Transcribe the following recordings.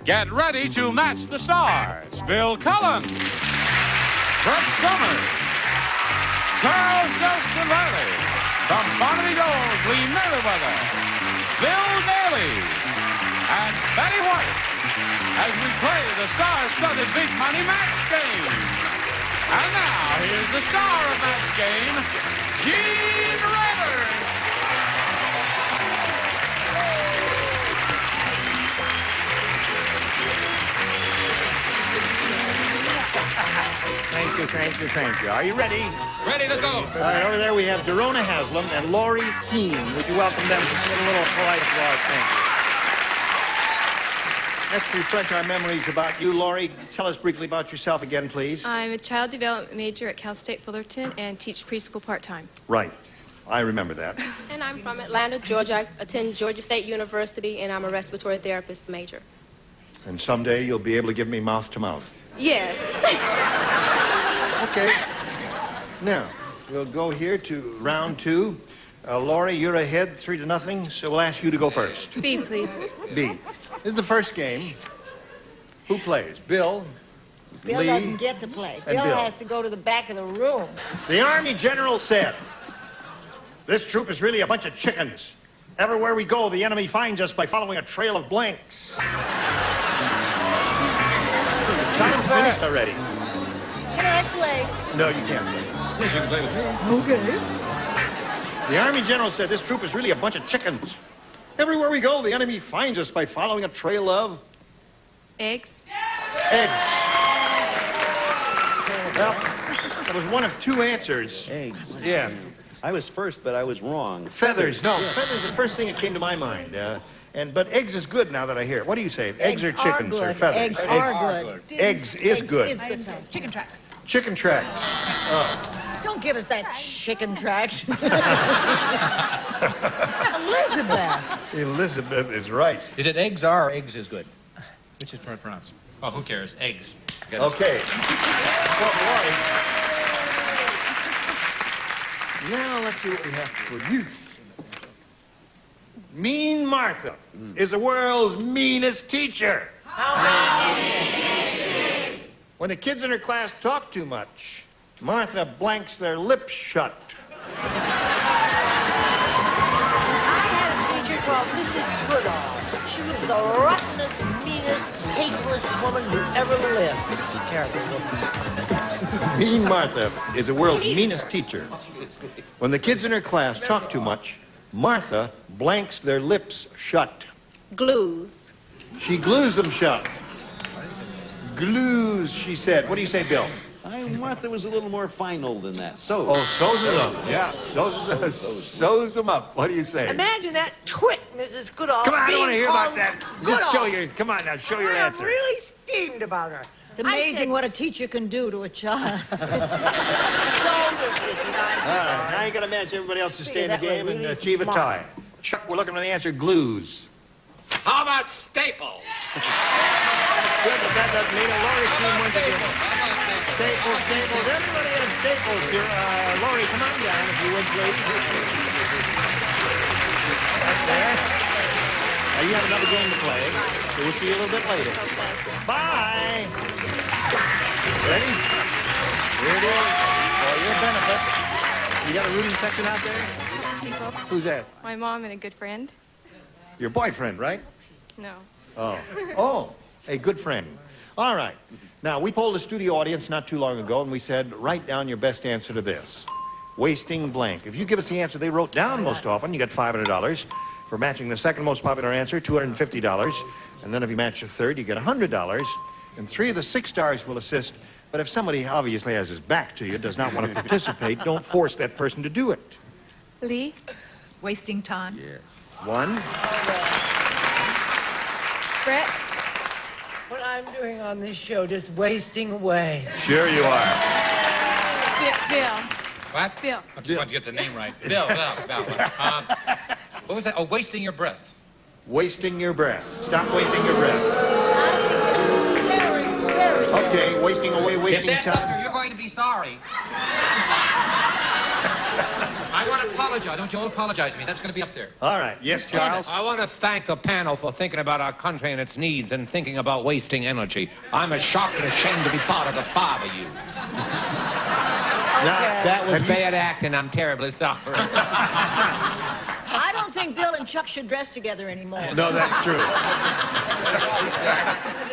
Get ready to match the stars. Bill Cullen, Brett Summers, Charles Nelson Reilly, from Barnaby Dole's Lee Meriwether, Bill Daly, and Betty White, as we play the star-studded big money match game. And now, here's the star of match game, Gene Rivers. Thank you, thank you, thank you. Are you ready? Ready, let's go. All right, over there we have Dorona Haslam and Laurie Keene. Would you welcome them to get a little polite applause? Thank you. Let's refresh our memories about you, Laurie. Tell us briefly about yourself again, please. I'm a child development major at Cal State Fullerton and teach preschool part-time. Right. I remember that. And I'm from Atlanta, Georgia. I attend Georgia State University, and I'm a respiratory therapist major. And someday you'll be able to give me mouth-to-mouth. Yes. Okay. Now, we'll go here to round two. Laurie, you're ahead 3-0, so we'll ask you to go first. B, please. B. This is the first game. Who plays? Bill, Bill Lee, doesn't get to play. and Bill Bill. has to go to the back of the room. The Army general said, "This troop is really a bunch of chickens. Everywhere we go, the enemy finds us by following a trail of blanks." Time's finished already. Can I play? No, you can't play. Yes, you can play with me. Okay. The Army general said, "This troop is really a bunch of chickens. Everywhere we go, the enemy finds us by following a trail of Eggs. eggs." Well, that was one of two answers. Eggs. Yeah. I was first, but I was wrong. Feathers. No, feathers is the first thing that came to my mind. But eggs is good now that I hear it. What do you say? Eggs or chickens or feathers? Eggs are good. Eggs is good. Is good. Chicken tracks. Chicken tracks. Don't give us that chicken tracks. Elizabeth. Elizabeth is right. Is it eggs are or eggs is good? Which is pronounced? Oh, who cares? Eggs. Got it. Okay. Well, Laurie, now let's see what we have for you. Mean Martha is the world's meanest teacher. When the kids in her class talk too much, Martha blanks their lips shut. I had a teacher called Mrs. Goodall. She was the rottenest, meanest, hatefullest woman who ever lived. Terrible woman. Mean Martha is the world's meanest teacher. When the kids in her class talk too much, Martha blanks their lips shut. Glues. She glues them shut. Glues, she said. What do you say, Bill? Martha was a little more final than that. So. Oh, sews them up. Yeah, sews them up. What do you say? Imagine that twit, Mrs. Goodall. Come on, I don't want to being hear about called that. Goodall. Just show your, come on now, show your I'm answer. really steamed about her. It's amazing what a teacher can do to a child. Soles are sticky. All right, now you got to match everybody else to stay in the Figure that game we're and really achieve a smart. tie. Chuck, we're looking for the answer, glues. How about staple? Good, but that doesn't mean a Laurie team wins again. Staples, Staples. Everybody had Staples, dear. Laurie, come on down if you would, please. Right there. Now, you have another game to play, so we'll see you a little bit later. Bye. Ready? Here it is. For your benefit. You got a rooting section out there? People. Who's that? My mom and a good friend. Your boyfriend, right? No. Oh. Oh, a good friend. All right. Now, we polled a studio audience not too long ago, and we said, write down your best answer to this. Wasting blank. If you give us the answer they wrote down most often, you get $500. For matching the second most popular answer, $250. And then if you match the third, you get $100. And 3 of the 6 stars will assist. But if somebody obviously has his back to you, does not want to participate, don't force that person to do it. Lee. Wasting time. Yeah. 1. Brett. What I'm doing on this show, just wasting away. Sure you are. Bill. What? Bill. I just wanted to get the name right. Bill. What was that? Oh, wasting your breath. Wasting your breath. Stop wasting your breath. Okay, wasting away, wasting If that's time. you're going to be sorry. I I want to apologize. Don't you all apologize to me. That's going to be up there. All right. Yes, Charles? I want to thank the panel for thinking about our country and its needs and thinking about wasting energy. I'm as shocked and ashamed to be part of the five of you. That was bad acting. I'm terribly sorry. I don't think Bill and Chuck should dress together anymore. No, that's true.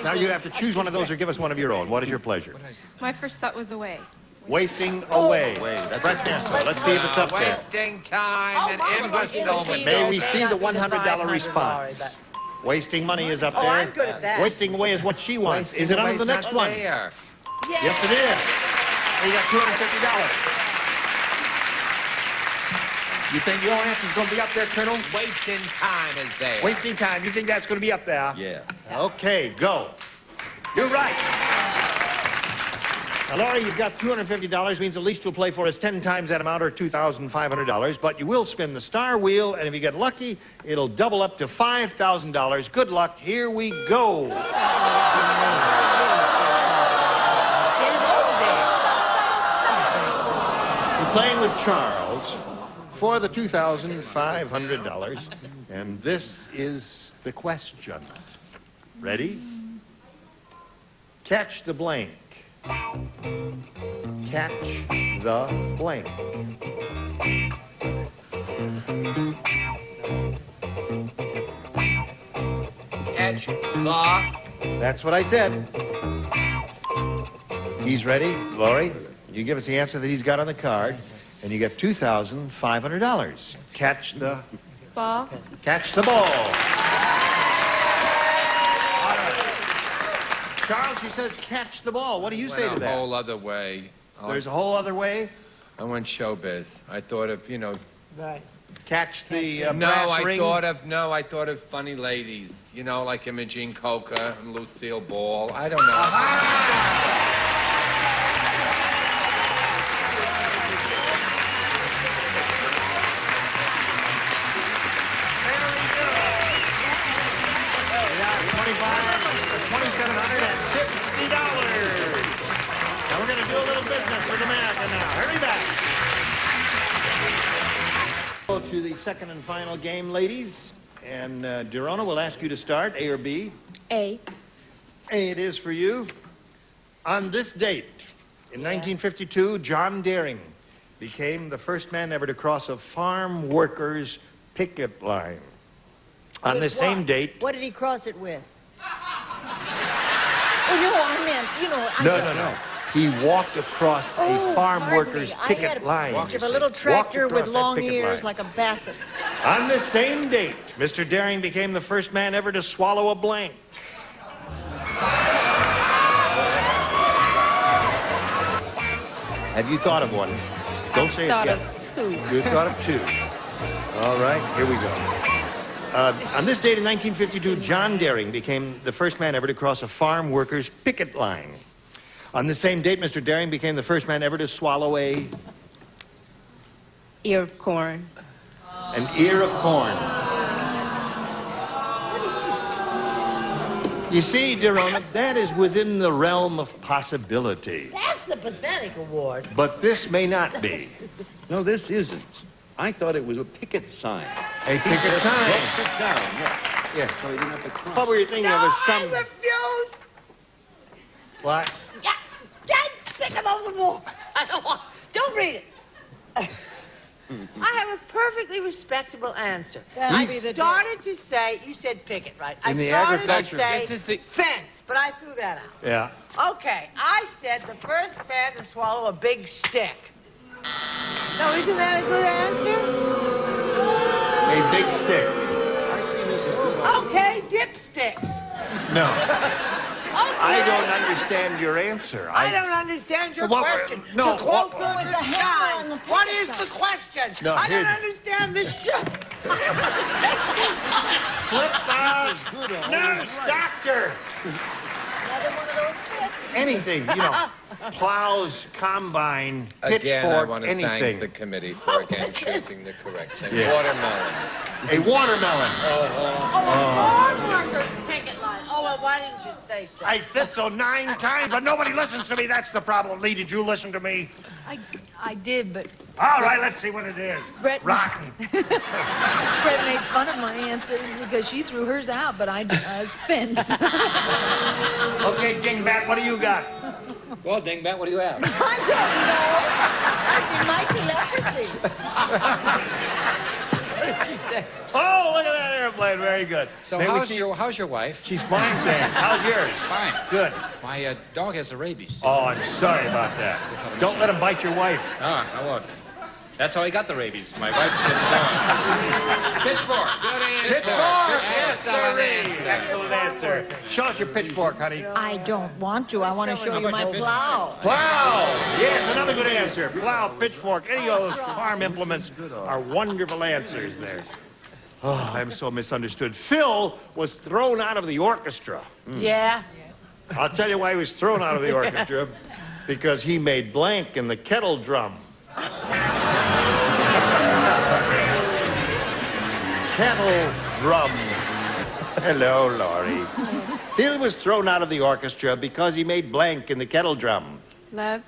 Now you have to choose one of those or give us one of your own. What is your pleasure? My first thought was away. Wasting away. Brett Canto. Let's see if it's up there. Wasting time and imbecile. May we see the $100 response? Wasting money is up there. I'm good at that. Wasting away is what she wants. Is it under the next one? There. Yes, it is. You got $250. You think your answer's going to be up there, Colonel? Wasting time is there. Wasting time. You think that's going to be up there? Yeah. Okay, go. You're right. Now, Laurie, you've got $250, means at least you'll play for us 10 times that amount, or $2,500. But you will spin the star wheel, and if you get lucky, it'll double up to $5,000. Good luck. Here we go. We're playing with Charles for the $2,500, and this is the question. Ready? Catch the blank. Catch the blank. Catch the... That's what I said. He's ready. Laurie, you give us the answer that he's got on the card, and you get $2,500. Catch the... Ball. Catch the ball. All right. Charles, she says catch the ball. What do you say to a that? whole other way. There's a whole other way? I went showbiz. I thought of, Right. Catch the No, brass I ring? thought of funny ladies. Like Imogene Coca and Lucille Ball. I don't know. $2,750. Now we're going to do a little business with America now. Hurry back. Go to the second and final game, ladies. And Dorona will ask you to start, A or B. A. A it is for you. On this date, in 1952, John Daring became the first man ever to cross a farm workers' picket line. On With this what? same date... What did he cross it with? Oh, no, I meant, No. He walked across a farm workers' picket line. I had a little tractor Walked with across that long picket ears line. like a basset. On this same date, Mr. Daring became the first man ever to swallow a blank. Have you thought of one? Don't say Thought it yet. of two. You thought of two. All right, here we go. On this date in 1952, John Daring became the first man ever to cross a farm workers' picket line. On the same date, Mr. Daring became the first man ever to swallow an Ear of corn. ear of corn. You see, Dorona, that is within the realm of possibility. That's the pathetic award. But this may not be. No, this isn't. I thought it was a picket sign. A picket sign. Crossed it down, yeah. Yeah. So he didn't have to cross. What were you thinking of? I refuse. What? Yeah, dead sick of those awards. I don't want. Don't read it. I have a perfectly respectable answer. I started to say, you said picket, right? I In the started to agriculture. say This is the- fence, but I threw that out. Yeah. Okay, I said the first man to swallow a big stick. Now, isn't that a good answer? A big stick. I see this as good. Okay, dipstick. No. Okay. I don't understand your answer. I don't understand your What- question. no, to quote what- Gordon the headline on the Stein, what is the question? No, I don't here- understand this show. I don't understand. Flip out. Good on. Nurse, doctor. Another one of those fits. Anything, plows, combine, Again, I pitchfork, want to thank the anything. committee for again choosing the correct thing. Yeah. Watermelon. A watermelon. Oh, a farm workers picket line. Oh, a Well, why didn't you say so? I said so 9 times, but nobody listens to me. That's the problem. Lee, did you listen to me? I did, but All right, let's see what it is. Brett- Rotten. Fred made fun of my answer because she threw hers out, but I fence. Okay, Dingbat, what do you got? Well, Dingbat, what do you have? It might be leprosy. Oh, look at that airplane. Very good. So May we how's see- how's your wife? She's fine, thanks. How's yours? Fine. Good. My dog has the rabies. Oh, I'm sorry about that. Don't let him bite your wife. I won't. That's how he got the rabies. My wife did the dog. Pitchfork. Good answer. Pitchfork! Yes, sirree. Excellent answer. Show us your pitchfork, honey. I don't want to. I want to show you my plow. Plow! Yes, another good answer. Plow, pitchfork, any of those farm implements are wonderful answers there. Oh, I'm so misunderstood. Phil was thrown out of the orchestra. Yeah? I'll tell you why he was thrown out of the orchestra. Because he made blank in the kettle drum. Kettle drum. Hello, Laurie. Phil was thrown out of the orchestra because he made blank in the kettle drum. Love.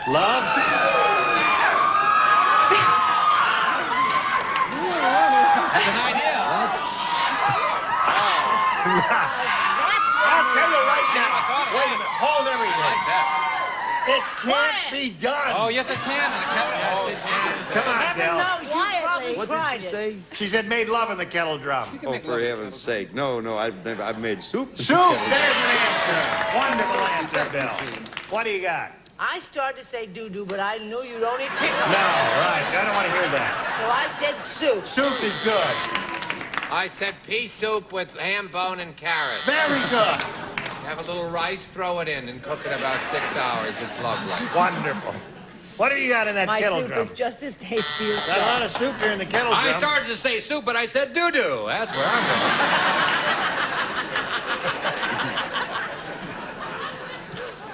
Love? That's an idea. I'll tell you right now. Wait a minute. Hold everything. It can't be done. Oh, yes, it can. Come on, Heaven Del. knows you probably What tried did she it. say? She said made love in the kettle drum. Oh, for heaven's sake. No, I've made soup. Soup, there's an answer. Wonderful answer, Bill. What do you got? I started to say doo-doo, but I knew you'd only pick No, up. right. I don't want to hear that. So I said soup. Soup is good. I said pea soup with ham bone and carrots. Very good. Have a little rice, throw it in, and cook it about 6 hours. It's lovely. Wonderful. What do you got in that My kettle soup drum? is just as tasty as Got a lot of soup here in the kettle drum. I started to say soup, but I said doo-doo. That's where I'm going.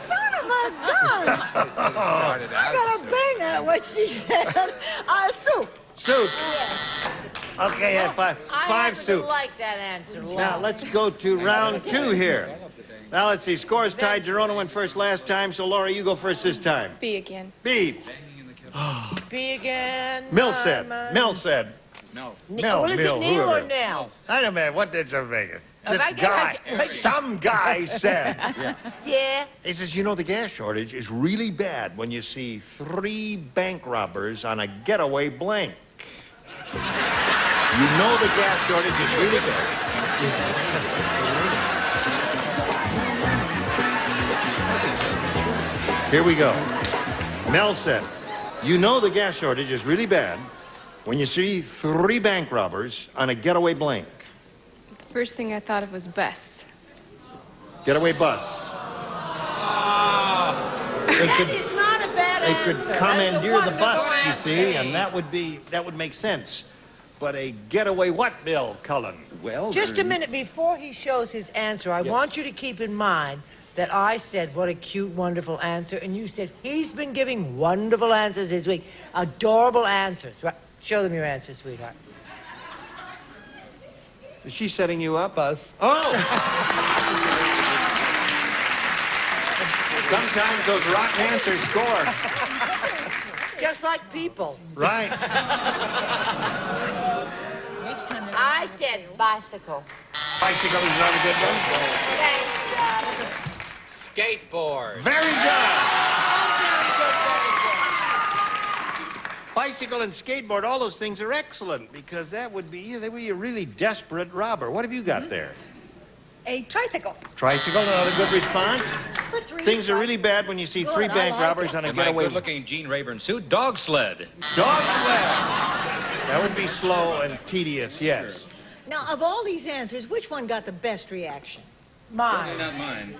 Son of a gun! Started I out got a soup. bang at what she said. Soup. Soup. Okay, yeah, five I happen soup. to like that answer. Now, let's go to round 2 here. Now, let's see. Scores tied. Gerona went first last time, so Laura, you go first this time. B again. B. Be again. Mill said. Mel said. No. Mel, What is Mill, it, Neil whoever. or Nell? I don't know, what did you make it? This I guy, guess some guy said. Yeah. He says, you know, the gas shortage is really bad when you see 3 bank robbers on a getaway blank. You know the gas shortage is really bad. Here we go. Mel said, you know the gas shortage is really bad when you see 3 bank robbers on a getaway blank. The first thing I thought of was bus. Getaway bus. They That could, is not a bad they answer. could That's a commandeer the wonderful bus, you answer. see, and that would make sense. But a getaway what, Bill Cullen? Well, Just a minute before he shows his answer, I want you to keep in mind that I said, what a cute, wonderful answer, and you said, he's been giving wonderful answers this week. Adorable answers. Right. Show them your answer, sweetheart. Is she setting you up? Us. Oh! Sometimes those rotten answers score. Just like people. Right. I said bicycle. Bicycle is another good one. Thanks, Skateboard. Very good. very Bicycle and skateboard, all those things are excellent because they would be a really desperate robber. What have you got there? A tricycle. Tricycle, another good response. Things are really bad when you see 3 bank robbers on a And my getaway good-looking Gene Rayburn suit, dog sled. dog sled. That would be slow and tedious, yes. Now, of all these answers, which one got the best reaction? Mine. Not mine.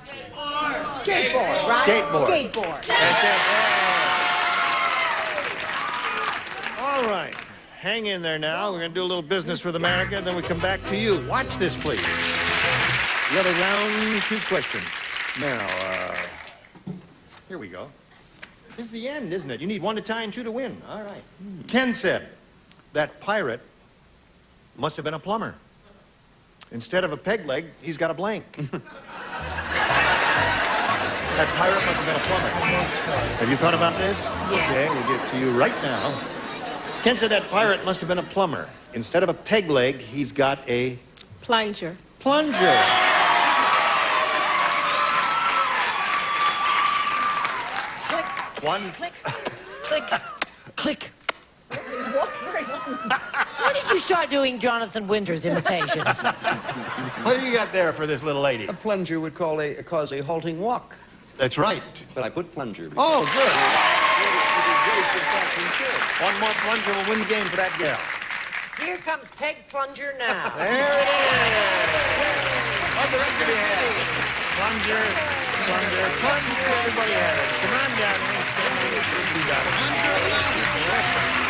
Skateboard, right? Skateboard. Skateboard. That's it. All right. Hang in there now. We're going to do a little business with America, and then we come back to you. Watch this, please. The other round 2 questions. Now, here we go. This is the end, isn't it? You need 1 to tie and 2 to win. All right. Ken said that pirate must have been a plumber. Instead of a peg leg, he's got a blank. That pirate must have been a plumber. Have you thought about this? Yeah. Okay, we'll give it to you right now. Ken said that pirate must have been a plumber. Instead of a peg leg, he's got a... Plunger. plunger. One. Click, click, click. When did you start doing Jonathan Winters imitations? What do you got there for this little lady? A plunger would cause a halting walk. That's right. But I put plunger. Oh, good. One more plunger will win the game for that gal. Here comes Peg Plunger now. There it is. What the rest of you have? Plunger, plunger, plunger. Everybody has it. Come on down. You got it.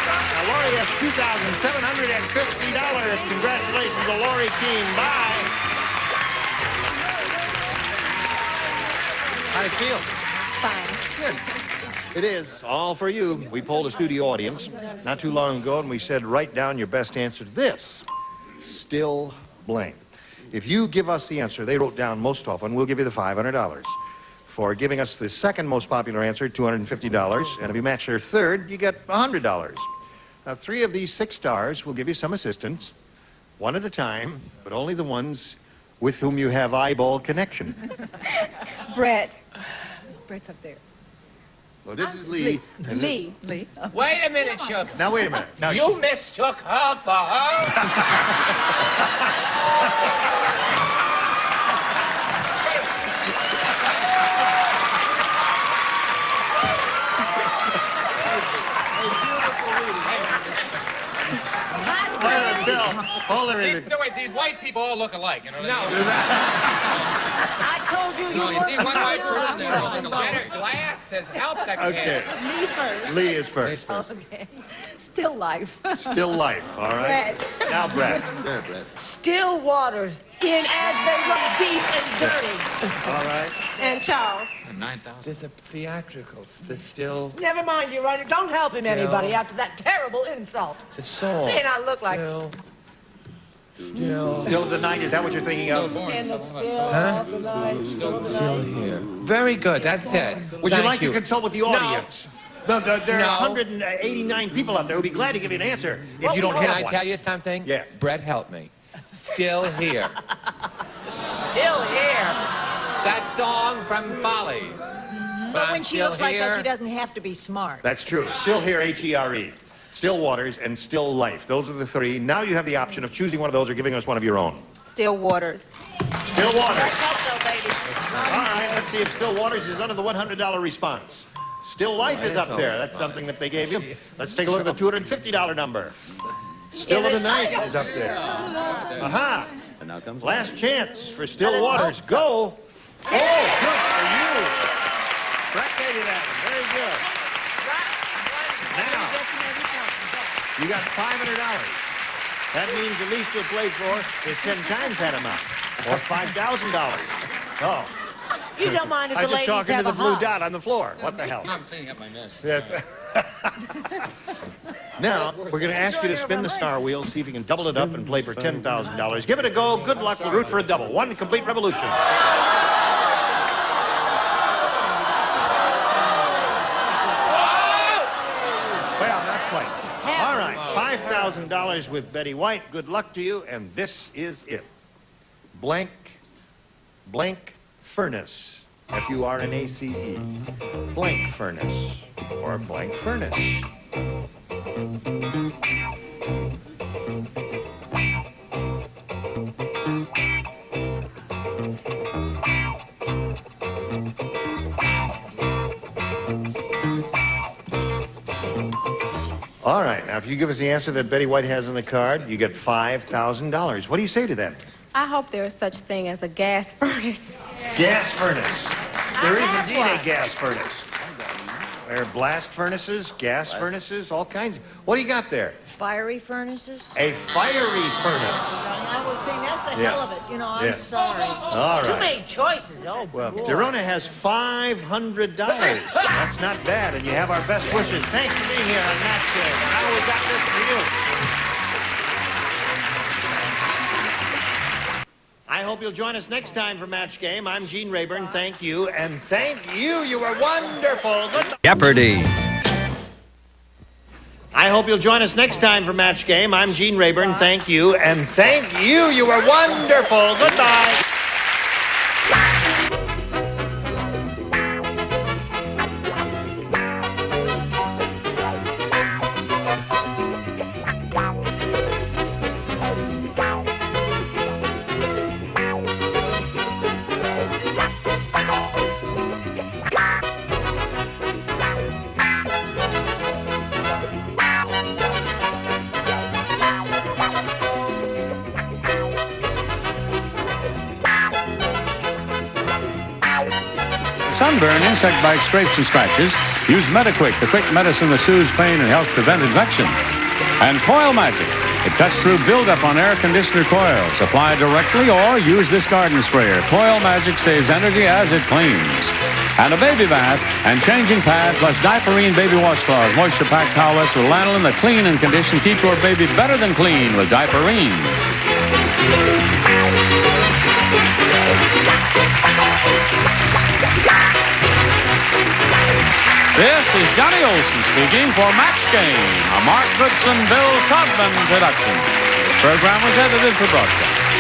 Now, Lori has $2,750. Congratulations to Lori Keene. Bye. How do you feel? Fine. Good. It is all for you. We polled a studio audience not too long ago, and we said, write down your best answer to this. Still blank. If you give us the answer they wrote down most often, we'll give you the $500. For giving us the second most popular answer, $250. And if you match their third, you get $100. Now, 3 of these 6 stars will give you some assistance, one at a time, but only the ones with whom you have eyeball connection. Brett. Brett's up there. Well, this is Lee. Lee. Lee. Wait a minute, Shub. Now, wait a minute. Now, You mistook her for her? Bill, hold there. Wait, these white people all look alike, you know? No. I told you No, you you see weren't one white person, they all look alike. Better glasses help the Okay. kid. Lee first. Lee is first. Okay. Still life. Still life, all right? Now, Brett. There, Brett. still waters in as they run deep and dirty. All right. And Charles. 9,000. There's a theatrical. There's still Never mind, you runner. Don't help him, anybody, after that terrible insult. the song. Saying I look like... Still of the night, is that what you're thinking of? In the still of the night. Still here. Very good. That's it. Would you Thank like to consult with the audience? There are No. 189 people out there who'd be glad to give you an answer if Well, you don't Can have I one. tell you something? Yes. Brett helped me. Still here. Still here. That song from Folly. But I'm when she still looks like that, here. she doesn't have to be smart. That's true. Still here, H-E-R-E. Still waters and still life. Those are the 3. Now you have the option of choosing one of those or giving us one of your own. Still waters. Still waters. Hope so, baby. All right, let's see if Still Waters is under the $100 response. Still Life is up there. That's something that they gave you. Let's take a look at the $250 number. Still of the Night is up there. Aha! And now comes... Last chance for Still Waters. Go! Oh, good for you! Brett gave you that one. Very good. Now, you got $500. That means the least you'll play for is 10 times that amount, or $5,000. Oh. You don't mind if I'm the just ladies talking to have the a blue hug. dot on the floor. What the hell? I'm cleaning up my mess. Yes. Now, we're going to ask you to spin the star wheel, see if you can double it up and play for $10,000. Give it a go. Good luck. We'll root for a double. One complete revolution. Well, not quite. All right, $5,000 with Betty White. Good luck to you, and this is it. Blank, blank furnace. F-U-R-N-A-C-E. Blank furnace, or blank furnace. All right, now if you give us the answer that Betty White has on the card, you get $5,000. What do you say to that? I hope there is such thing as a gas furnace. Gas furnace. There is indeed a gas furnace. There are blast furnaces, gas furnaces, all kinds. What do you got there? Fiery furnaces? A fiery furnace. I was thinking, that's the hell of it. You know, I'm Yeah. sorry. All Too right. many choices. Oh, Well, boy. Derona has $500. That's not bad, and you have our best wishes. Thanks for being here on Match Day. Now we've got this for you. hope you'll join us next time for Match Game. I'm Gene Rayburn. Thank you, and thank you. You were wonderful. Goodbye. Jeopardy! I hope you'll join us next time for Match Game. I'm Gene Rayburn. Thank you, and thank you. You were wonderful. Goodbye. Sunburn, insect bites, scrapes, and scratches, use Metaquick, the quick medicine that soothes pain and helps prevent infection. And Coil Magic. It cuts through buildup on air conditioner coils. Apply directly or use this garden sprayer. Coil Magic saves energy as it cleans. And a baby bath and changing pad plus Diaperine baby washcloths, moisture-packed towelettes with lanolin that clean and condition. Keep your baby better than clean with Diaperine. This is Johnny Olson speaking for Match Game, a Mark Goodson, Bill Todman production. This program was edited for broadcast.